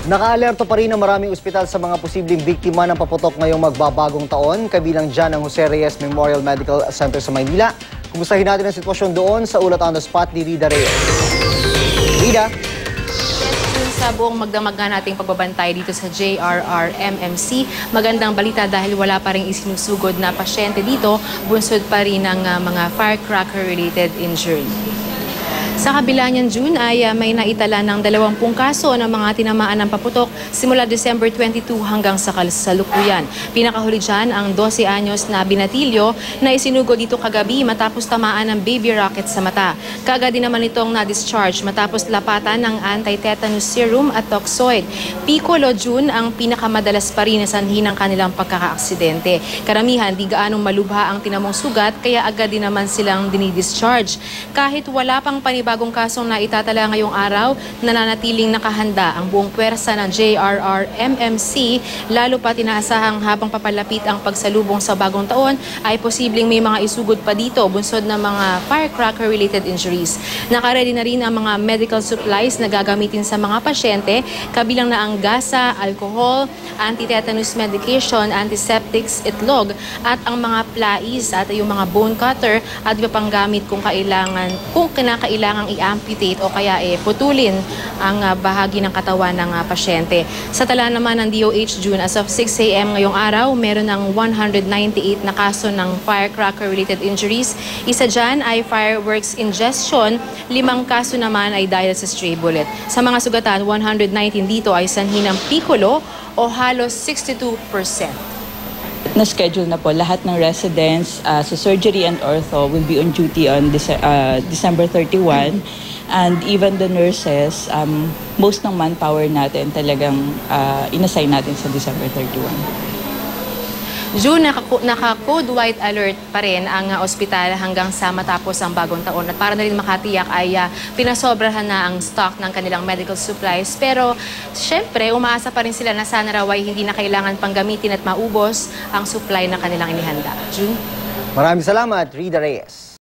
Nakaalerto pa rin ang maraming ospital sa mga posibleng biktima ng paputok ngayong magbabagong taon. Kabilang dyan ang Jose Reyes Memorial Medical Center sa Maynila. Kumustahin natin ang sitwasyon doon sa ulat on the spot ni Rida Reyes. Rida? Sa buong magdamag nga nating pagbabantay dito sa JRR-MMC, magandang balita dahil wala pa rin isinusugod na pasyente dito, bunsod pa rin ng mga firecracker-related injury. Sa kabila niyan, June, ay may naitala ng 20 kaso ng mga tinamaan ng paputok simula December 22 hanggang sa kasalukuyan. Pinakahuli dyan ang 12 anyos na binatilyo na isinugod dito kagabi matapos tamaan ng baby rocket sa mata. Kaagad din naman itong na-discharge matapos lapatan ng anti-tetanus serum at toxoid. Piccolo, June, ang pinakamadalas pa rin na sanhi ng kanilang pagkakaaksidente. Karamihan, di gaanong malubha ang tinamong sugat kaya agad din naman silang dinidischarge. Kahit wala pang bagong kasong na itatala ngayong araw, nananatiling nakahanda ang buong pwersa ng JRR-MMC, lalo pa tinaasahang habang papalapit ang pagsalubong sa bagong taon ay posibleng may mga isugod pa dito bunsod ng mga firecracker-related injuries. Nakaredy na rin ang mga medical supplies na gagamitin sa mga pasyente, kabilang na ang gasa, alcohol, anti-tetanus medication, antiseptics, itlog, at ang mga plais at yung mga bone cutter at iba pang gamit kung kinakailangan ang i-amputate o kaya putulin ang bahagi ng katawan ng pasyente. Sa tala naman ng DOH, June, as of 6 a.m. ngayong araw, meron ng 198 na kaso ng firecracker-related injuries. Isa dyan ay fireworks ingestion, 5 kaso naman ay dahil sa stray bullet. Sa mga sugatan, 119 dito ay sanhi ng piccolo o halos 62%. Na-schedule na po lahat ng residents sa surgery and ortho will be on duty on December 31, and even the nurses, most ng manpower natin talagang inassign natin sa December 31. June, naka-code white alert pa rin ang ospital hanggang sa matapos ang bagong taon. At para na rin makatiyak ay pinasobrahan na ang stock ng kanilang medical supplies. Pero syempre, umaasa pa rin sila na sana raw ay hindi na kailangan pang gamitin at maubos ang supply na kanilang inihanda. June? Maraming salamat, Rida Reyes.